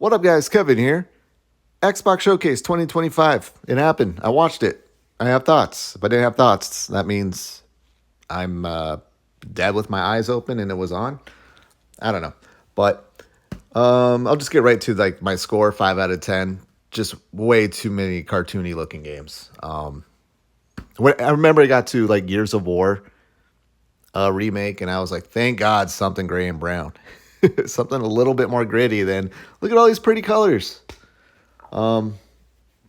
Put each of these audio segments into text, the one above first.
What up, guys? Kevin here. Xbox Showcase 2025. It happened. I watched it. I have thoughts. If I didn't have thoughts, that means I'm dead with my eyes open and it was on. I don't know. But I'll just get right to like my score 5 out of 10. Just way too many cartoony looking games. I remember I got to like Years of War remake and I was like, thank God something gray and brown. Something a little bit more gritty than look at all these pretty colors. But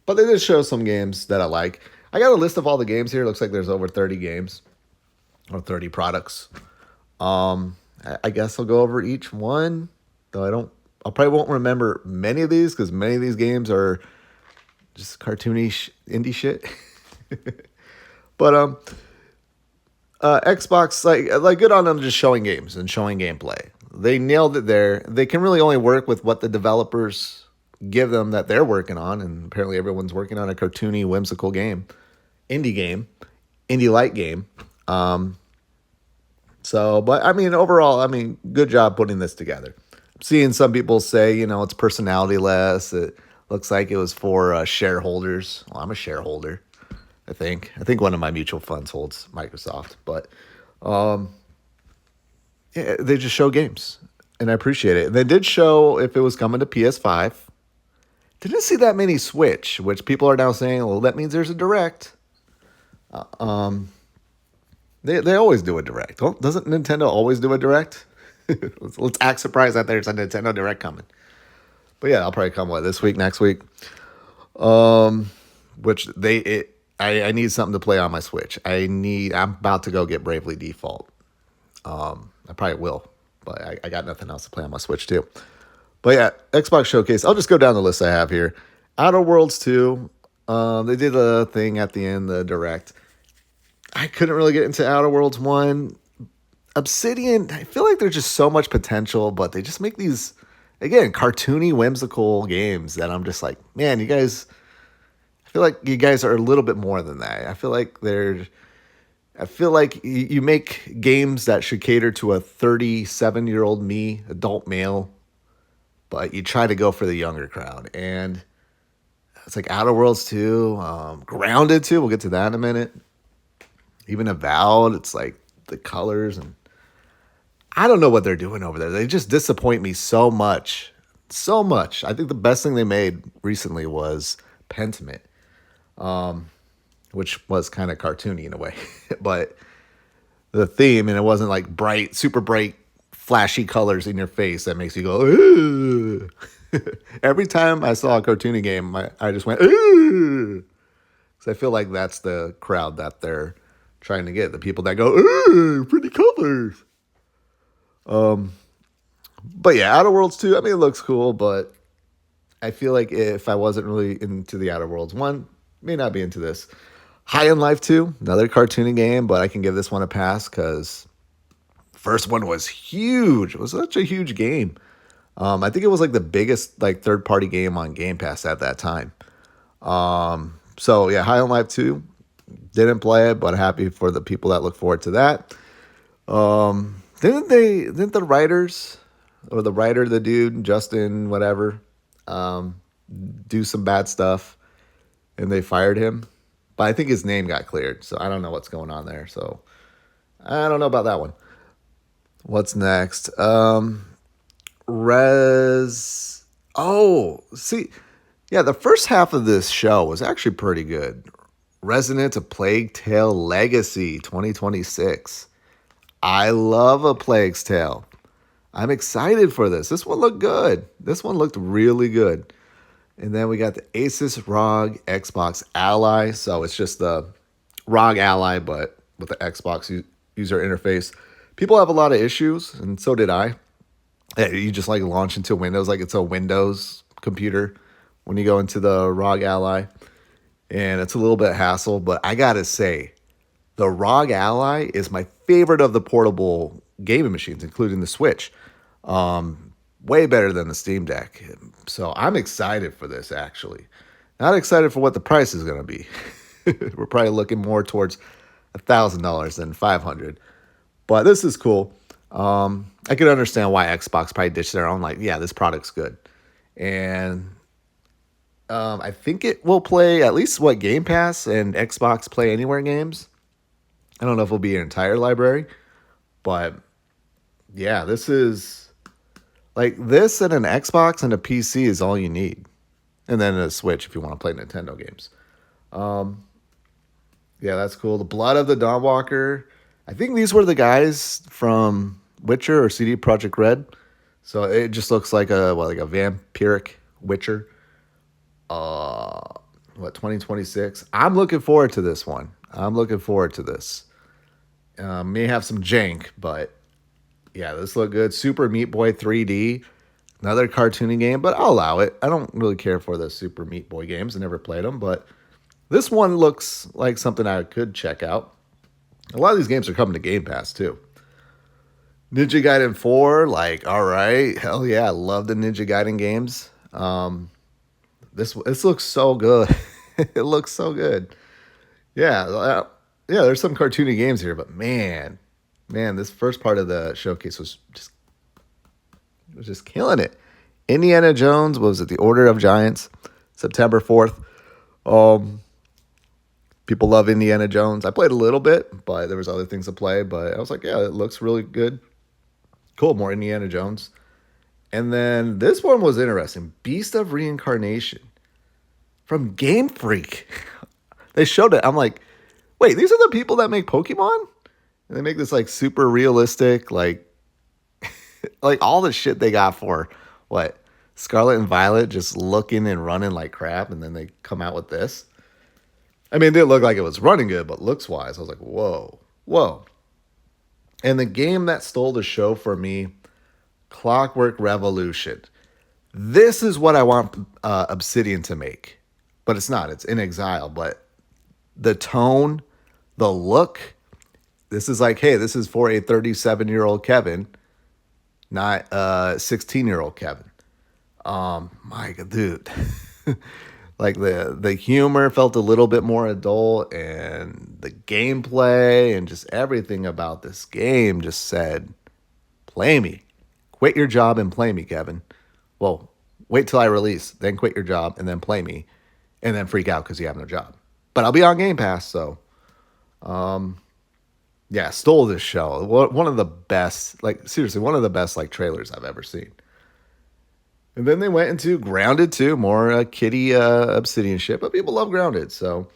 they did show some games that I like. I got a list of all the games here. Looks like there's over 30 games or 30 products. I guess I'll go over each one, though I probably won't remember many of these because many of these games are just cartoony indie shit. But Xbox, like good on them just showing games and showing gameplay. They nailed it there. They can really only work with what the developers give them that they're working on, and apparently everyone's working on a cartoony, whimsical game, indie light game. But I mean, overall, good job putting this together. I'm seeing some people say, it's personality less. It looks like it was for shareholders. Well, I'm a shareholder. I think one of my mutual funds holds Microsoft, but yeah, they just show games, and I appreciate it. And they did show if it was coming to PS5. Didn't see that many Switch, which people are now saying, well, that means there's a direct. They always do a direct. Doesn't Nintendo always do a direct? let's act surprised that there's a Nintendo direct coming. But yeah, I'll probably come this week, next week. I need something to play on my Switch. I'm about to go get Bravely Default. I probably will, but I got nothing else to play on my Switch too. But yeah, Xbox Showcase. I'll just go down the list I have here. Outer Worlds 2. They did a thing at the end, the direct. I couldn't really get into Outer Worlds 1. Obsidian, I feel like there's just so much potential, but they just make these, again, cartoony, whimsical games that I'm just like, man, I feel like you guys are a little bit more than that. I feel like you make games that should cater to a 37-year-old me, adult male, but you try to go for the younger crowd. And it's like Outer Worlds 2, Grounded 2, we'll get to that in a minute. Even Avowed, it's like the colors, and I don't know what they're doing over there. They just disappoint me so much. So much. I think the best thing they made recently was Pentiment, which was kind of cartoony in a way. But the theme, and it wasn't like bright, super bright, flashy colors in your face that makes you go, ooh. Every time I saw a cartoony game, I just went, ooh. So I feel like that's the crowd that they're trying to get. The people that go, ooh, pretty colors. But yeah, Outer Worlds 2, it looks cool, but I feel like if I wasn't really into the Outer Worlds 1, may not be into this. High in Life 2, another cartoony game, but I can give this one a pass because first one was huge. It was such a huge game. I think it was like the biggest like third-party game on Game Pass at that time. So yeah, High on Life 2, didn't play it, but happy for the people that look forward to that. Didn't the writers or the writer, the dude, Justin, whatever, do some bad stuff and they fired him? But I think his name got cleared, so I don't know what's going on there. So I don't know about that one. What's next? Res. Oh, see, yeah, the first half of this show was actually pretty good. Resident: A Plague Tale Legacy 2026. I love A Plague's Tale. I'm excited for this. This one looked good. This one looked really good. And then we got the Asus ROG Xbox Ally. So it's just the ROG Ally, but with the Xbox user interface. People have a lot of issues, and so did I. You just like launch into Windows like it's a Windows computer when you go into the ROG Ally. And it's a little bit hassle, but I gotta say, the ROG Ally is my favorite of the portable gaming machines, including the Switch. Way better than the Steam Deck. So I'm excited for this, actually. Not excited for what the price is going to be. We're probably looking more towards $1,000 than $500. But this is cool. I can understand why Xbox probably ditched their own, like, yeah, this product's good. And I think it will play at least what Game Pass and Xbox Play Anywhere games. I don't know if it'll be an entire library, but yeah, this is like this and an Xbox and a PC is all you need, and then a Switch if you want to play Nintendo games. Um, yeah, that's cool. The Blood of the Dawnwalker. I think these were the guys from Witcher or CD Projekt Red. So it just looks like a vampiric Witcher. Uh, what 2026? I'm looking forward to this one. I'm looking forward to this. May have some jank, but yeah, this look good. Super Meat Boy 3D, another cartoony game, but I'll allow it. I don't really care for the Super Meat Boy games. I never played them, but this one looks like something I could check out. A lot of these games are coming to Game Pass too. Ninja Gaiden 4, like, all right, hell yeah, I love the Ninja Gaiden games. This looks so good. It looks so good. Yeah, yeah. There's some cartoony games here, but man, this first part of the showcase was just killing it. Indiana Jones was at the Order of Giants, September 4th. Um, People love Indiana Jones. I played a little bit, but there was other things to play. But I was like, yeah, it looks really good. Cool, more Indiana Jones. And then this one was interesting. Beast of Reincarnation from Game Freak. They showed it. I'm like, wait, these are the people that make Pokemon? And they make this like super realistic, like all the shit they got for what? Scarlet and Violet just looking and running like crap, and then they come out with this. I mean, it didn't look like it was running good, but looks wise, I was like, whoa, whoa. And the game that stole the show for me, Clockwork Revolution. This is what I want Obsidian to make, but it's not. It's In Exile. But the tone, the look, this is like, hey, this is for a 37-year-old Kevin, not a 16-year-old Kevin. My God, dude. Like the humor felt a little bit more adult, and the gameplay and just everything about this game just said, play me. Quit your job and play me, Kevin. Well, wait till I release, then quit your job and then play me, and then freak out because you have no job. But I'll be on Game Pass, so yeah, stole this show. One of the best, like seriously, one of the best like trailers I've ever seen. And then they went into Grounded too, more kitty Obsidian shit, but people love Grounded, so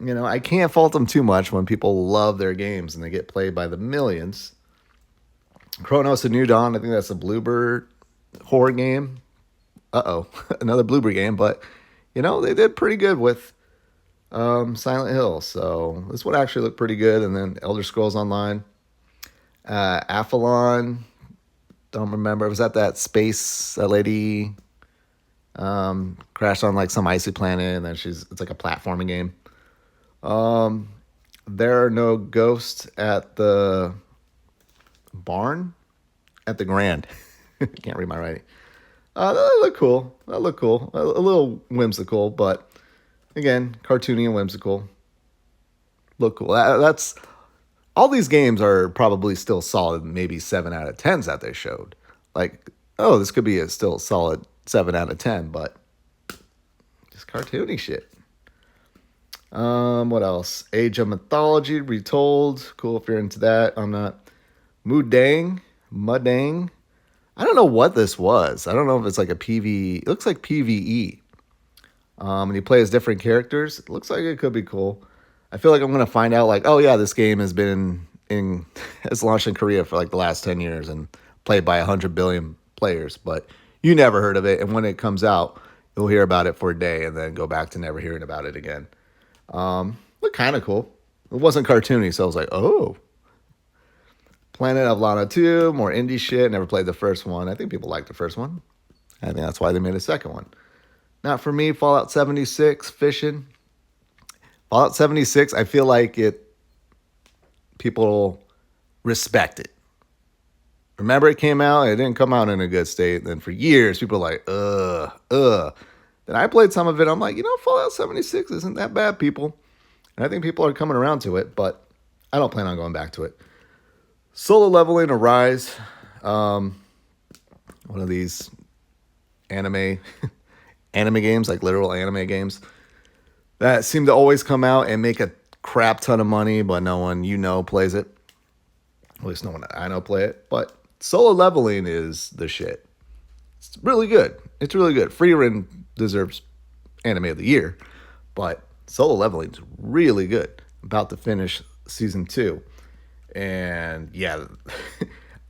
I can't fault them too much when people love their games and they get played by the millions. Chronos: A New Dawn, I think that's a Bluebird horror game. Another Bluebird game, but they did pretty good with Silent Hill, so this would actually look pretty good. And then Elder Scrolls Online, Athlon. Don't remember. It was at that space. That lady crashed on like some icy planet, and then it's like a platforming game. There are no ghosts at the barn at the Grand. Can't read my writing. That looked cool. That looked cool. A little whimsical, but again, cartoony and whimsical. Look cool. That's all these games are probably still solid, maybe 7 out of 10s that they showed. Like, oh, this could be a still solid 7 out of 10, but just cartoony shit. What else? Age of Mythology Retold. Cool if you're into that. I'm not. Mudang. I don't know what this was. I don't know if it's like a PV. It looks like PVE. And you play as different characters. It looks like it could be cool. I feel like I'm gonna find out like, oh yeah, this game has launched in Korea for like the last 10 years and played by 100 billion players, but you never heard of it. And when it comes out, you'll hear about it for a day and then go back to never hearing about it again. Looked kind of cool. It wasn't cartoony, so I was like, oh. Planet of Lana 2, more indie shit. Never played the first one. I think people like the first one. I think that's why they made a second one. Not for me. Fallout 76, fishing. Fallout 76, I feel like people respect it. Remember it came out, it didn't come out in a good state. Then for years, people were like, Then I played some of it. I'm like, Fallout 76 isn't that bad, people. And I think people are coming around to it, but I don't plan on going back to it. Solo Leveling Arise. One of these anime anime games, like literal anime games that seem to always come out and make a crap ton of money, but no one plays it. At least no one I know play it. But solo leveling is the shit. It's really good. It's really good. Frieren deserves anime of the year, but solo leveling is really good. About to finish season 2. And yeah,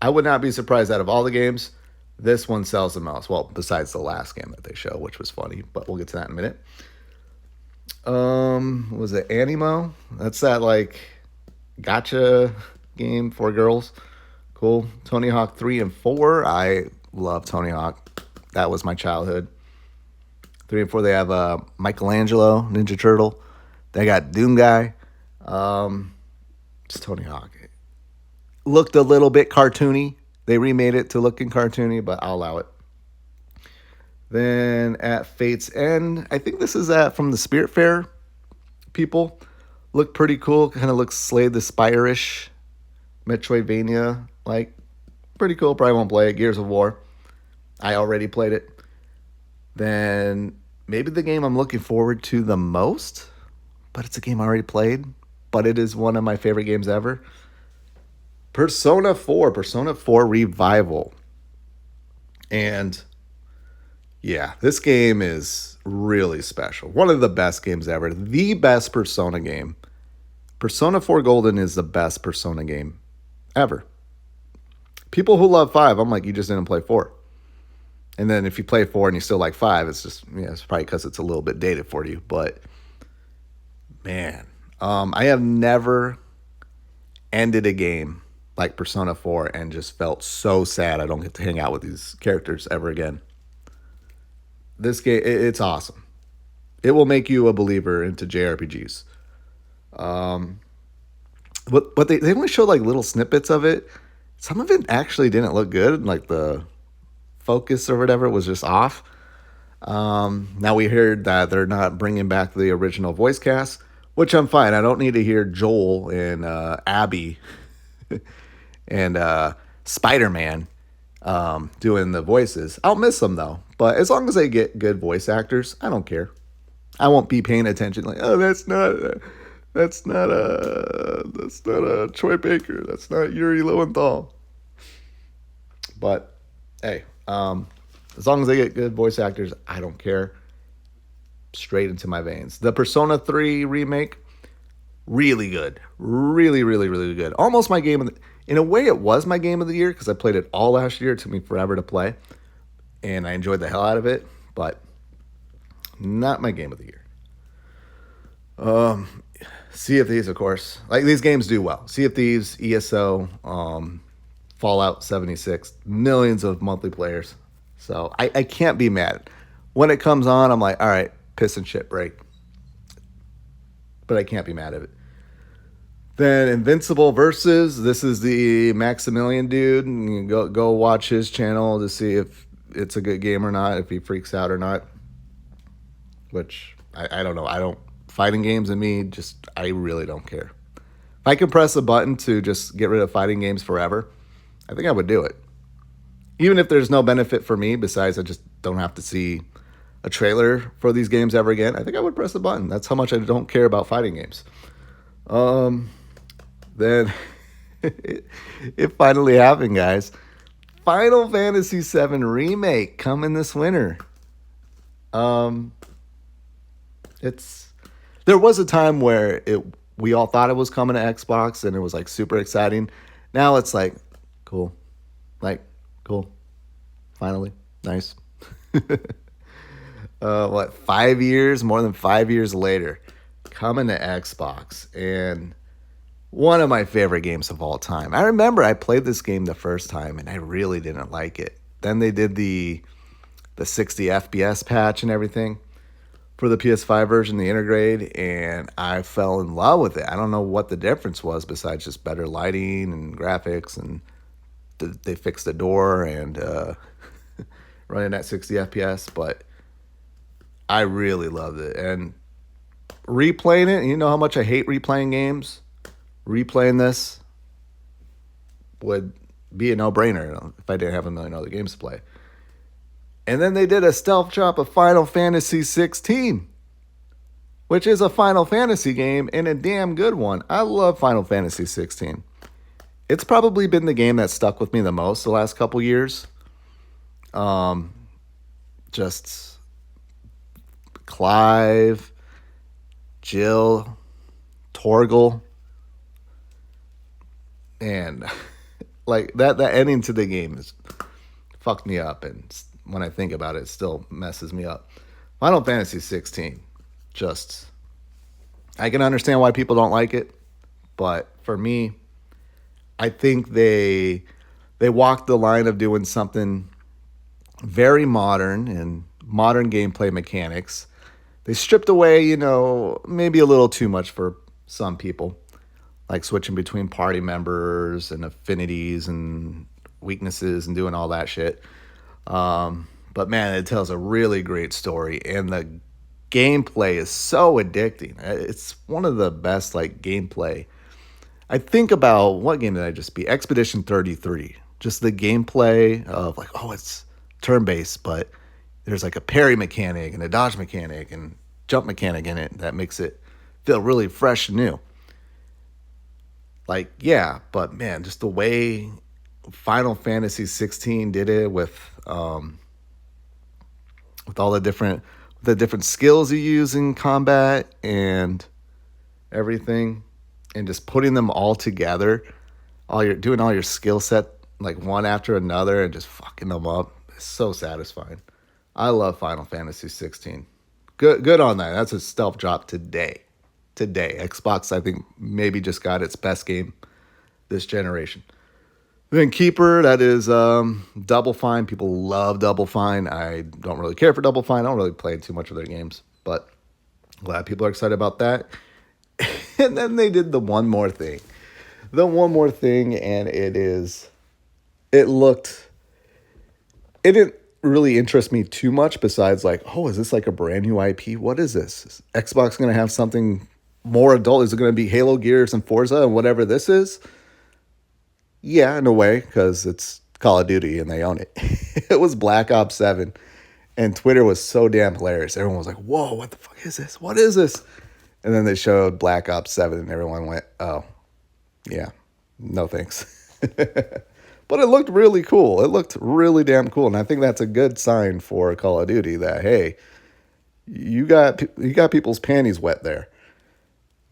I would not be surprised out of all the games, this one sells the most. Well, besides the last game that they show, which was funny, but we'll get to that in a minute. Was it Animo? That's that like gotcha game for girls. Cool. Tony Hawk 3 and 4. I love Tony Hawk. That was my childhood. 3 and 4, they have Michelangelo, Ninja Turtle. They got Doom Guy. It's Tony Hawk. Looked a little bit cartoony. They remade it to looking cartoony, but I'll allow it. Then at Fate's End, I think this is from the Spirit Fair people. Looked pretty cool. Kind of looks Slay the Spire-ish. Metroidvania. Like, pretty cool. Probably won't play it. Gears of War. I already played it. Then maybe the game I'm looking forward to the most, but it's a game I already played, but it is one of my favorite games ever. Persona 4 Revival. And yeah, this game is really special. One of the best games ever. The best Persona game. Persona 4 Golden is the best Persona game ever. People who love 5, I'm like, you just didn't play 4. And then if you play 4 and you still like 5, it's just, it's probably because it's a little bit dated for you. But man, I have never ended a game like Persona 4 and just felt so sad I don't get to hang out with these characters ever again. This game, it's awesome. It will make you a believer into JRPGs. But they only showed like little snippets of it. Some of it actually didn't look good. Like the focus or whatever was just off. Now we heard that they're not bringing back the original voice cast, which I'm fine. I don't need to hear Joel and Abby and Spider-Man doing the voices. I'll miss them though. But as long as they get good voice actors, I don't care. I won't be paying attention like, oh, that's not a Troy Baker. That's not Yuri Lowenthal. But hey, as long as they get good voice actors, I don't care. Straight into my veins. The Persona 3 remake, really good. Really, really, really good. Almost my game of the... In a way, it was my game of the year because I played it all last year. It took me forever to play. And I enjoyed the hell out of it. But not my game of the year. Sea of Thieves, of course. Like, these games do well. Sea of Thieves, ESO, Fallout 76. Millions of monthly players. So I can't be mad. When it comes on, I'm like, all right, piss and shit break. But I can't be mad at it. Then Invincible Versus. This is the Maximilian dude. And you go watch his channel to see if it's a good game or not, if he freaks out or not. Which, I don't know. Fighting games and me, I really don't care. If I can press a button to just get rid of fighting games forever, I think I would do it. Even if there's no benefit for me, besides I just don't have to see a trailer for these games ever again, I think I would press the button. That's how much I don't care about fighting games. Then it finally happened, guys. Final Fantasy VII Remake coming this winter. There was a time where we all thought it was coming to Xbox and it was like super exciting. Now it's like, cool. Like, cool. Finally. Nice. 5 years, more than 5 years later, coming to Xbox, and one of my favorite games of all time. I remember I played this game the first time and I really didn't like it. Then they did the 60 FPS patch and everything for the PS5 version, the Intergrade, and I fell in love with it. I don't know what the difference was besides just better lighting and graphics, and they fixed the door and running at 60 FPS, but I really loved it. And replaying it, you know how much I hate replaying games? Replaying this would be a no-brainer if I didn't have a million other games to play. And then they did a stealth drop of Final Fantasy 16, which is a Final Fantasy game and a damn good one. I love Final Fantasy 16. It's probably been the game that stuck with me the most the last couple years. Um, just Clive, Jill, Torgal, and like that ending to the game is fucked me up, and when I think about it, it still messes me up. Final Fantasy 16, just I can understand why people don't like it, but for me, I think they walked the line of doing something very modern and modern gameplay mechanics. They stripped away, maybe a little too much for some people, like switching between party members and affinities and weaknesses and doing all that shit. But man, it tells a really great story, and the gameplay is so addicting. It's one of the best like gameplay. I think about what game did I just beat? Expedition 33. Just the gameplay of like, oh, it's turn based, but there's like a parry mechanic and a dodge mechanic and jump mechanic in it that makes it feel really fresh and new. Like, yeah, but man, just the way Final Fantasy 16 did it with all the different skills you use in combat and everything, and just putting them all together, all your skill set like one after another and just fucking them up. It's so satisfying. I love Final Fantasy 16. Good on that. That's a stealth drop today. Today, Xbox I think maybe just got its best game this generation. Then Keeper, that is Double Fine. People love Double Fine. I don't really care for Double Fine. I don't really play too much of their games, but glad people are excited about that. And then they did the one more thing. The one more thing, and it looked, it didn't really interest me too much besides like, oh, is this like a brand new IP? What is this? Is Xbox going to have something more adult? Is it going to be Halo, Gears, and Forza and whatever this is? Yeah, in a way, because it's Call of Duty and they own it. It was Black Ops 7, and Twitter was so damn hilarious. Everyone was like, whoa, what the fuck is this? What is this? And then they showed Black Ops 7, and everyone went, oh, yeah, no thanks. But it looked really cool. It looked really damn cool, and I think that's a good sign for Call of Duty that, hey, you got people's panties wet there.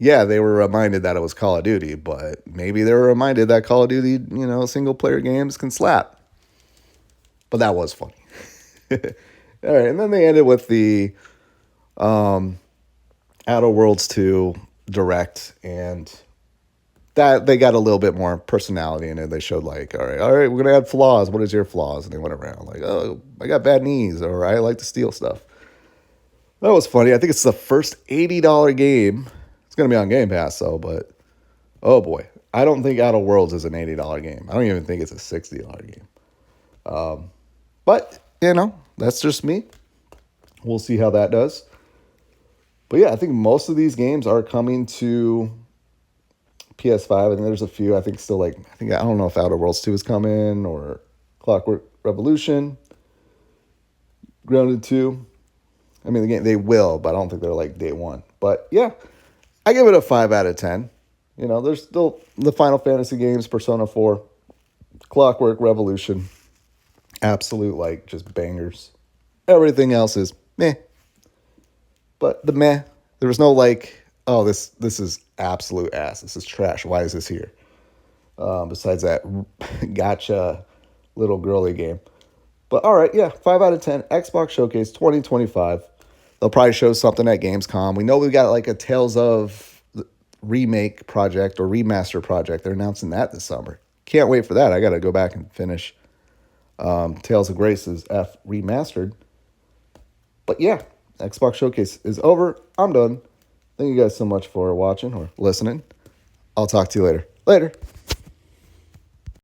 Yeah, they were reminded that it was Call of Duty, but maybe they were reminded that Call of Duty, single player games can slap. But that was funny. All right, and then they ended with the Outer Worlds 2 direct, and that they got a little bit more personality in it. They showed like, all right, we're gonna add flaws. What is your flaws? And they went around like, oh, I got bad knees, or I like to steal stuff. That was funny. I think it's the first $80 game. It's gonna be on Game Pass though, but oh boy, I don't think Outer Worlds is an $80 game. I don't even think it's a $60 game. But that's just me. We'll see how that does. But yeah, I think most of these games are coming to PS5, and there's a few I think still like I don't know if Outer Worlds 2 is coming or Clockwork Revolution, Grounded 2. I mean, the game they will, but I don't think they're like day one. But yeah, I give it a 5 out of 10. There's still the Final Fantasy games, Persona 4, Clockwork Revolution, absolute like just bangers. Everything else is meh. But the meh, there was no like, oh, this is absolute ass. This is trash. Why is this here? Besides that gotcha little girly game. But all right, yeah, 5 out of 10. Xbox Showcase 2025. They'll probably show something at Gamescom. We know we got like a Tales of remake project or remaster project. They're announcing that this summer. Can't wait for that. I got to go back and finish Tales of Grace's F remastered. But yeah, Xbox Showcase is over. I'm done. Thank you guys so much for watching or listening. I'll talk to you later. Later.